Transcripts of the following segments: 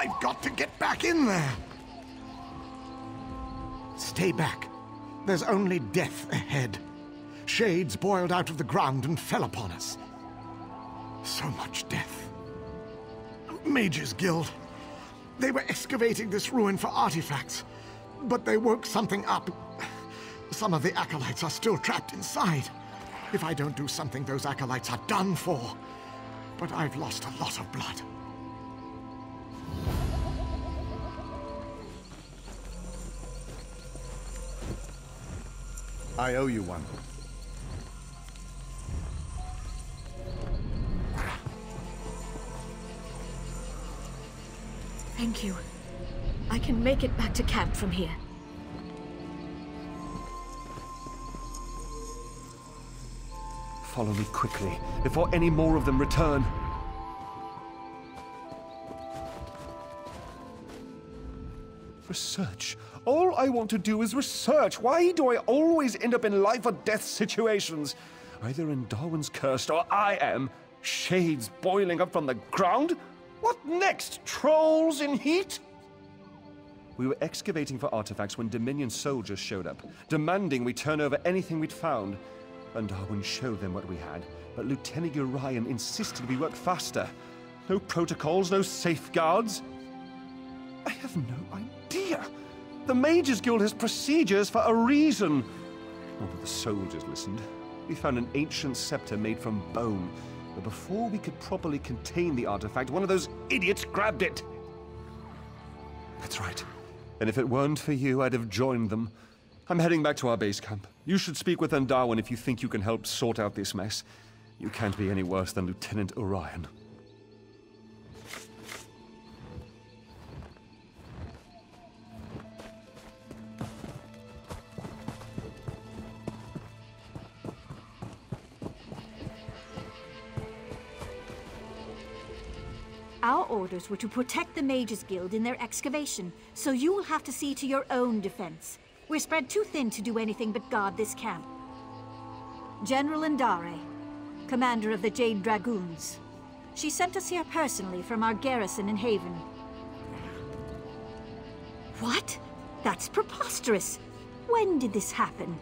I've got to get back in there! Stay back. There's only death ahead. Shades boiled out of the ground and fell upon us. So much death. Mages Guild. They were excavating this ruin for artifacts, but they woke something up. Some of the acolytes are still trapped inside. If I don't do something, those acolytes are done for. But I've lost a lot of blood. I owe you one. Thank you. I can make it back to camp from here. Follow me quickly, before any more of them return. Research. All I want to do is research. Why do I always end up in life or death situations? Either in Darwin's Cursed or I am. Shades boiling up from the ground? What next? Trolls in heat? We were excavating for artifacts when Dominion soldiers showed up, demanding we turn over anything we'd found. And Darwin showed them what we had, but Lieutenant Urian insisted we work faster. No protocols, no safeguards. I have no idea. The Mages Guild has procedures for a reason. Not that the soldiers listened. We found an ancient scepter made from bone, but before we could properly contain the artifact, one of those idiots grabbed it. That's right. And if it weren't for you, I'd have joined them. I'm heading back to our base camp. You should speak with Darwin if you think you can help sort out this mess. You can't be any worse than Lieutenant Urian. Our orders were to protect the Mages Guild in their excavation, so you will have to see to your own defense. We're spread too thin to do anything but guard this camp. General Indare, commander of the Jade Dragoons. She sent us here personally from our garrison in Haven. What? That's preposterous! When did this happen?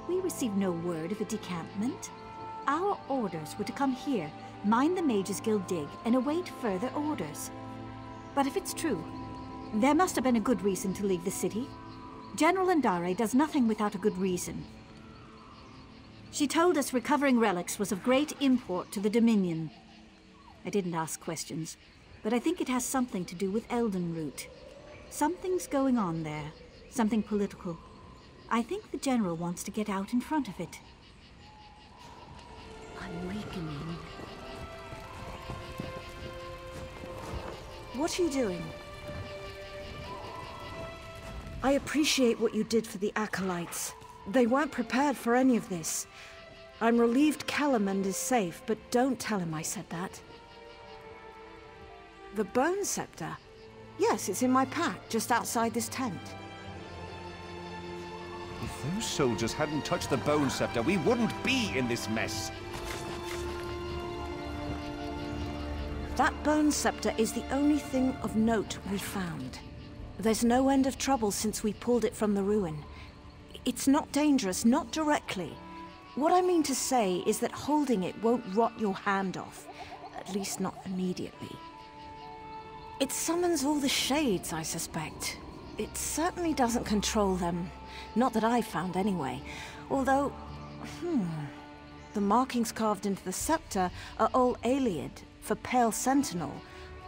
We received no word of a decampment. Our orders were to come here, mine the Mages Guild dig, and await further orders. But if it's true, there must have been a good reason to leave the city. General Indare does nothing without a good reason. She told us recovering relics was of great import to the Dominion. I didn't ask questions, but I think it has something to do with Eldenroot. Something's going on there, something political. I think the General wants to get out in front of it. I'm weakening. What are you doing? I appreciate what you did for the Acolytes. They weren't prepared for any of this. I'm relieved Kellermond is safe, but don't tell him I said that. The Bone Scepter? Yes, it's in my pack, just outside this tent. If those soldiers hadn't touched the Bone Scepter, we wouldn't be in this mess. That Bone Scepter is the only thing of note we found. There's no end of trouble since we pulled it from the ruin. It's not dangerous, not directly. What I mean to say is that holding it won't rot your hand off. At least not immediately. It summons all the shades, I suspect. It certainly doesn't control them. Not that I've found anyway. Although, the markings carved into the scepter are all Ayleid, for Pale Sentinel.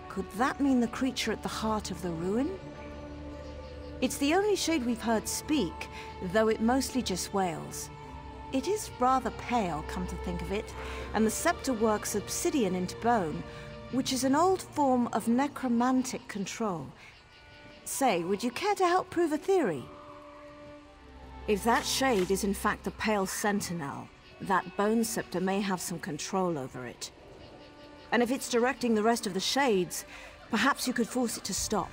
Could that mean the creature at the heart of the ruin? It's the only shade we've heard speak, though it mostly just wails. It is rather pale, come to think of it, and the scepter works obsidian into bone, which is an old form of necromantic control. Say, would you care to help prove a theory? If that shade is in fact the Pale Sentinel, that Bone Scepter may have some control over it. And if it's directing the rest of the shades, perhaps you could force it to stop.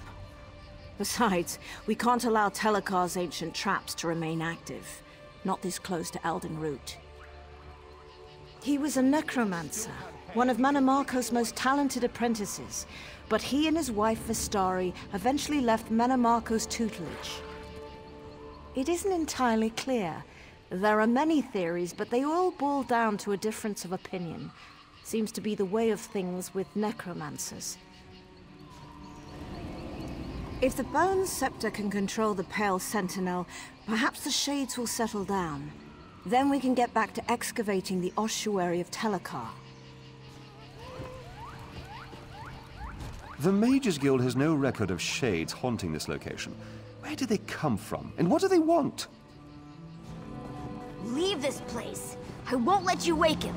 Besides, we can't allow Telekar's ancient traps to remain active. Not this close to Eldenroot. He was a necromancer. one of Mannimarco's most talented apprentices, but he and his wife Vistari eventually left Mannimarco's tutelage. It isn't entirely clear. There are many theories, but they all boil down to a difference of opinion. Seems to be the way of things with necromancers. If the Bone Scepter can control the Pale Sentinel, perhaps the Shades will settle down. Then we can get back to excavating the ossuary of Telekar. The Mages Guild has no record of Shades haunting this location. Where do they come from, and what do they want? Leave this place. I won't let you wake him.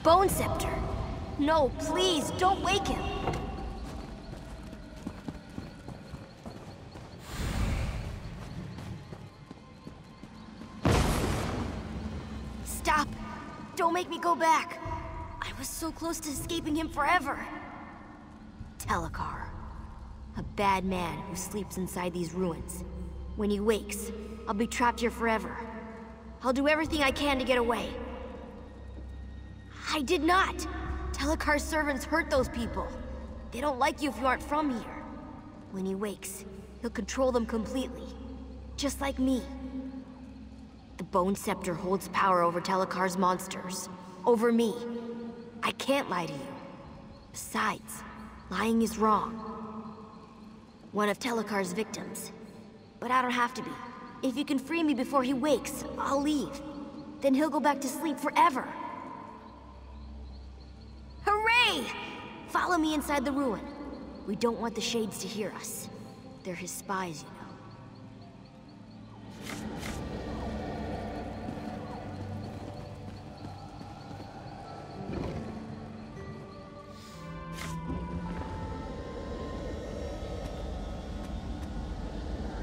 Bone Scepter. No, please, don't wake him. Stop. Don't make me go back. I was so close to escaping him forever. Telekar. A bad man who sleeps inside these ruins. When he wakes, I'll be trapped here forever. I'll do everything I can to get away. I did not! Telekar's servants hurt those people. They don't like you if you aren't from here. When he wakes, he'll control them completely. Just like me. The Bone Scepter holds power over Telekar's monsters. Over me. I can't lie to you. Besides, lying is wrong. One of Telekar's victims. But I don't have to be. If you can free me before he wakes, I'll leave. Then he'll go back to sleep forever. Hooray! Follow me inside the ruin. We don't want the Shades to hear us. They're his spies, you know.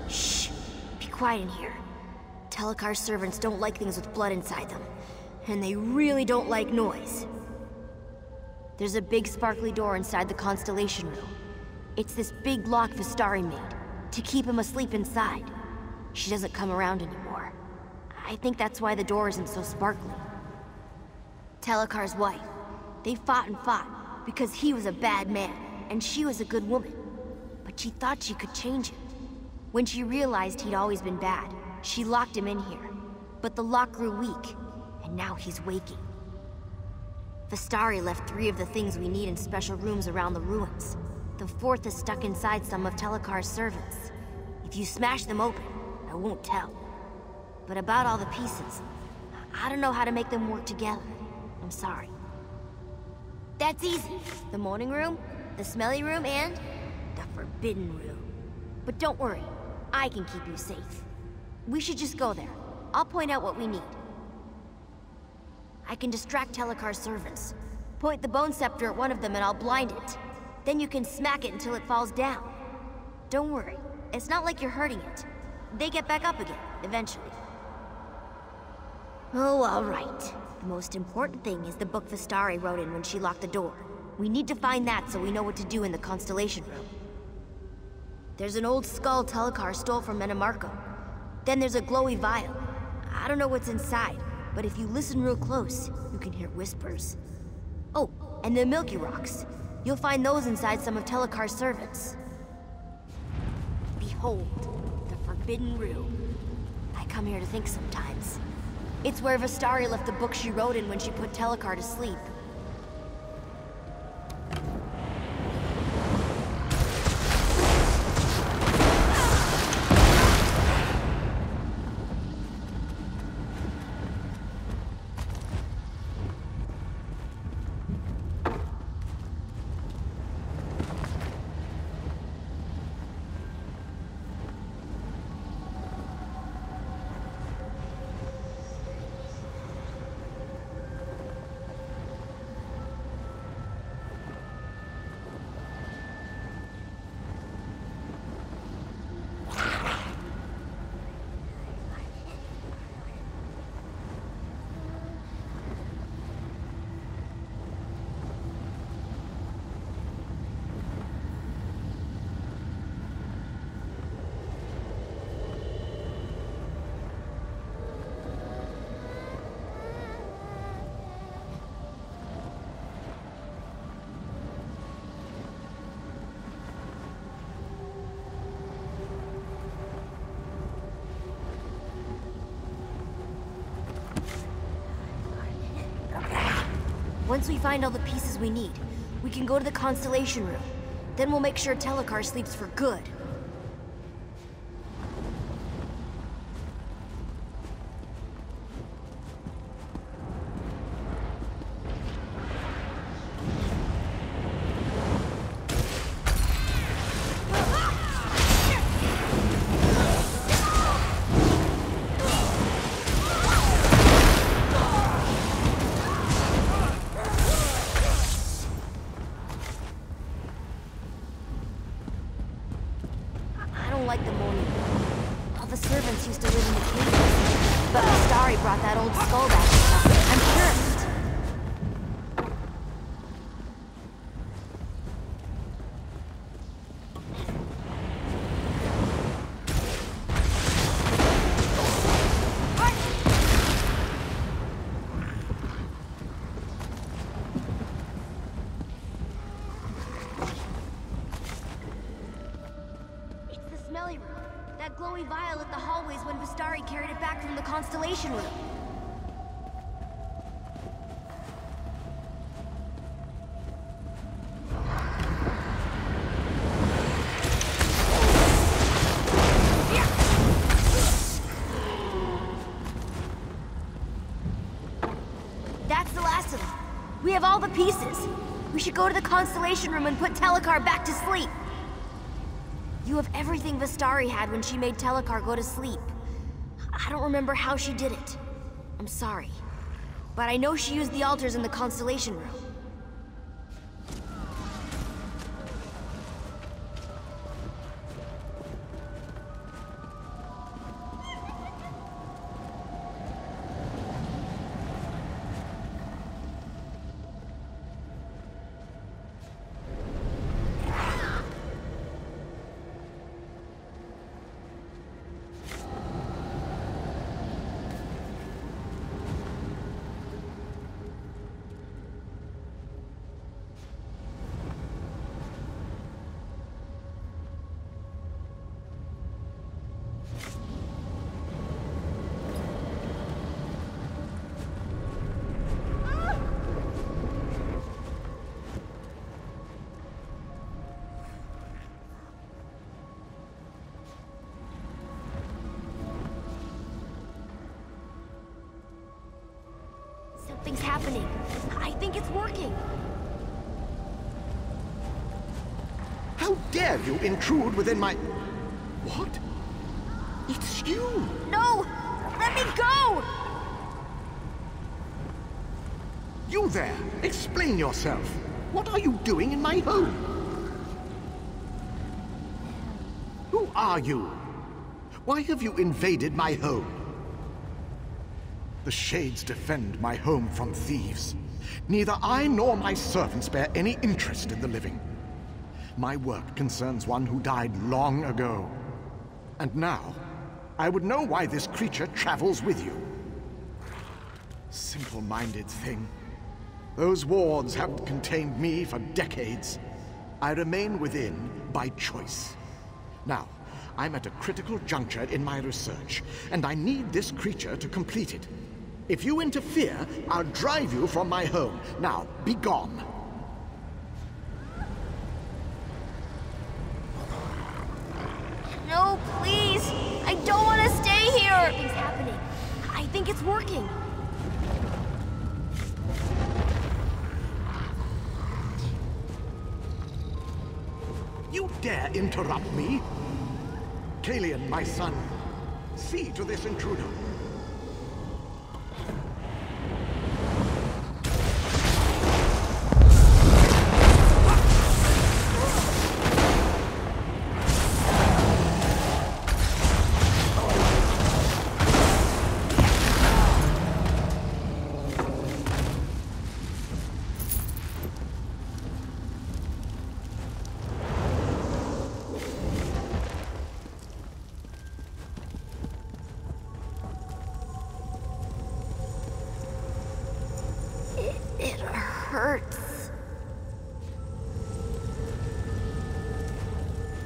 Shh! Be quiet in here. Telekar's servants don't like things with blood inside them. And they really don't like noise. There's a big sparkly door inside the Constellation Room. It's this big lock Vistari made, to keep him asleep inside. She doesn't come around anymore. I think that's why the door isn't so sparkly. Telekar's wife. They fought and fought, because he was a bad man, and she was a good woman. But she thought she could change him. When she realized he'd always been bad, she locked him in here. But the lock grew weak, and now he's waking. Vistari left 3 of the things we need in special rooms around the ruins. The 4th is stuck inside some of Telekar's servants. If you smash them open, I won't tell. But about all the pieces, I don't know how to make them work together. I'm sorry. That's easy. The morning room, the smelly room, and the forbidden room. But don't worry, I can keep you safe. We should just go there. I'll point out what we need. I can distract Telekar's servants. Point the Bone Scepter at one of them and I'll blind it. Then you can smack it until it falls down. Don't worry, it's not like you're hurting it. They get back up again, eventually. Oh, all right. The most important thing is the book Vistari wrote in when she locked the door. We need to find that so we know what to do in the Constellation Room. There's an old skull Telekar stole from Mannimarco. Then there's a glowy vial. I don't know what's inside. But if you listen real close, you can hear whispers. Oh, and the Milky Rocks. You'll find those inside some of Telekar's servants. Behold, the Forbidden Room. I come here to think sometimes. It's where Vistari left the book she wrote in when she put Telekar to sleep. Once we find all the pieces we need, we can go to the Constellation Room. Then we'll make sure Telekar sleeps for good. Like the morning. All the servants used to live in the caves, but Vistari brought that old skull back to us. I'm sure of it. Smelly room. That glowy vial lit the hallways when Vistari carried it back from the Constellation Room. That's the last of them. We have all the pieces. We should go to the Constellation Room and put Telekar back to sleep. You have everything Vistari had when she made Telekar go to sleep. I don't remember how she did it. I'm sorry. But I know she used the altars in the Constellation Room. Something's happening. I think it's working. How dare you intrude within my... What? It's you! No! Let me go! You there! Explain yourself! What are you doing in my home? Who are you? Why have you invaded my home? The Shades defend my home from thieves. Neither I nor my servants bear any interest in the living. My work concerns one who died long ago. And now, I would know why this creature travels with you. Simple-minded thing. Those wards have contained me for decades. I remain within by choice. Now, I'm at a critical juncture in my research, and I need this creature to complete it. If you interfere, I'll drive you from my home. Now, be gone. No, please! I don't want to stay here! Something's happening. I think it's working. You dare interrupt me? Kalian, my son, see to this intruder. It hurts.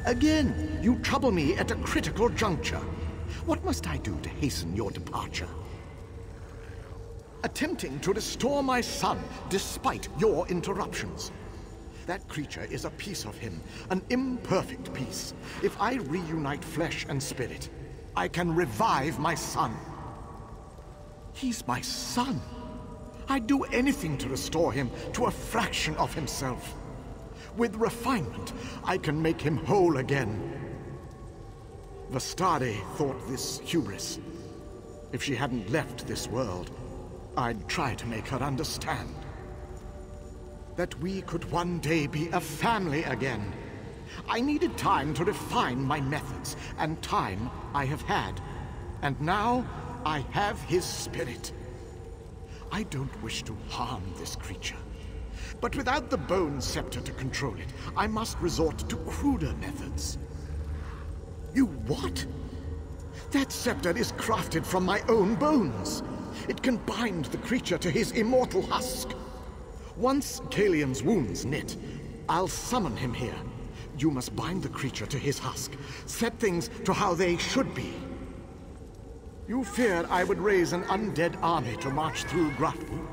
Again, you trouble me at a critical juncture. What must I do to hasten your departure? attempting to restore my son despite your interruptions. That creature is a piece of him, an imperfect piece. If I reunite flesh and spirit, I can revive my son. He's my son. I'd do anything to restore him to a fraction of himself. With refinement, I can make him whole again. Vestari thought this hubris. If she hadn't left this world, I'd try to make her understand. That we could one day be a family again. I needed time to refine my methods, and time I have had. And now, I have his spirit. I don't wish to harm this creature. But without the Bone Scepter to control it, I must resort to cruder methods. You what? That scepter is crafted from my own bones. It can bind the creature to his immortal husk. Once Kalian's wounds knit, I'll summon him here. You must bind the creature to his husk, set things to how they should be. You feared I would raise an undead army to march through Graftwood?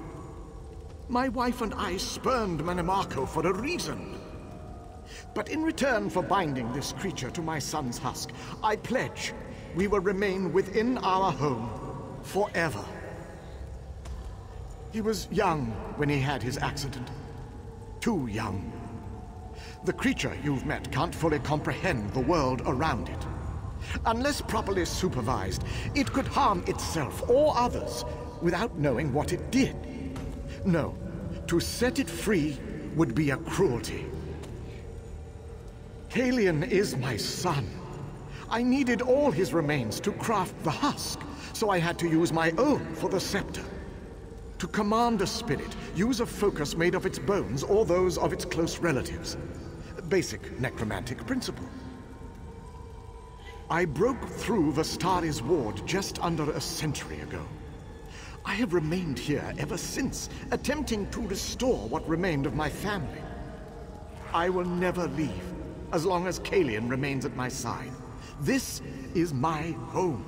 My wife and I spurned Mannimarco for a reason. But in return for binding this creature to my son's husk, I pledge we will remain within our home forever. He was young when he had his accident. Too young. The creature you've met can't fully comprehend the world around it. Unless properly supervised, it could harm itself or others without knowing what it did. No, to set it free would be a cruelty. Kalian is my son. I needed all his remains to craft the husk, so I had to use my own for the scepter. To command a spirit, use a focus made of its bones or those of its close relatives. Basic necromantic principle. I broke through Vestari's ward just under a century ago. I have remained here ever since, attempting to restore what remained of my family. I will never leave, as long as Kalian remains at my side. This is my home.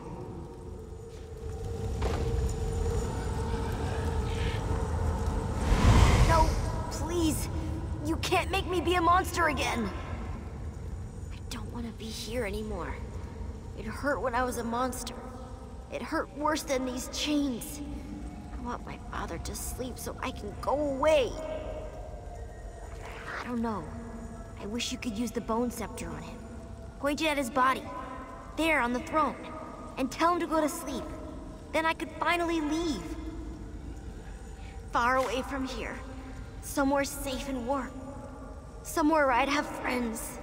No, please. You can't make me be a monster again. I don't want to be here anymore. It hurt when I was a monster. It hurt worse than these chains. I want my father to sleep so I can go away. I don't know. I wish you could use the Bone Scepter on him. Point it at his body. There on the throne. And tell him to go to sleep. Then I could finally leave. Far away from here. Somewhere safe and warm. Somewhere where I'd have friends.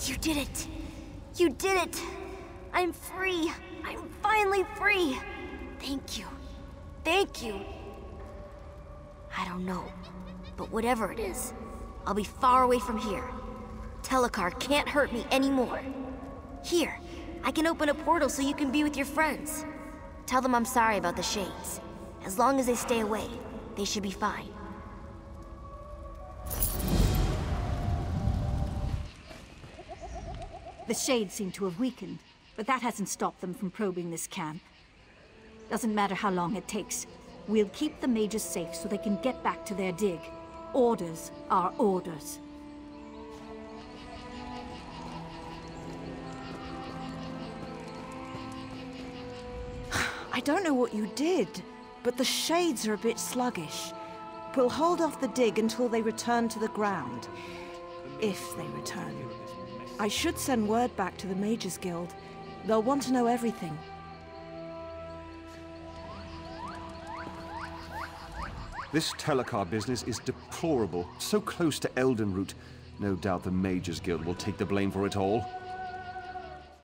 You did it! You did it! I'm free! I'm finally free! Thank you. Thank you! I don't know, but whatever it is, I'll be far away from here. Telekar can't hurt me anymore. Here, I can open a portal so you can be with your friends. Tell them I'm sorry about the Shades. As long as they stay away, they should be fine. The Shades seem to have weakened, but that hasn't stopped them from probing this camp. Doesn't matter how long it takes. We'll keep the mages safe so they can get back to their dig. Orders are orders. I don't know what you did, but the Shades are a bit sluggish. We'll hold off the dig until they return to the ground. If they return. I should send word back to the Mages Guild. They'll want to know everything. This Telekar business is deplorable. So close to Eldenroot. No doubt the Mages Guild will take the blame for it all.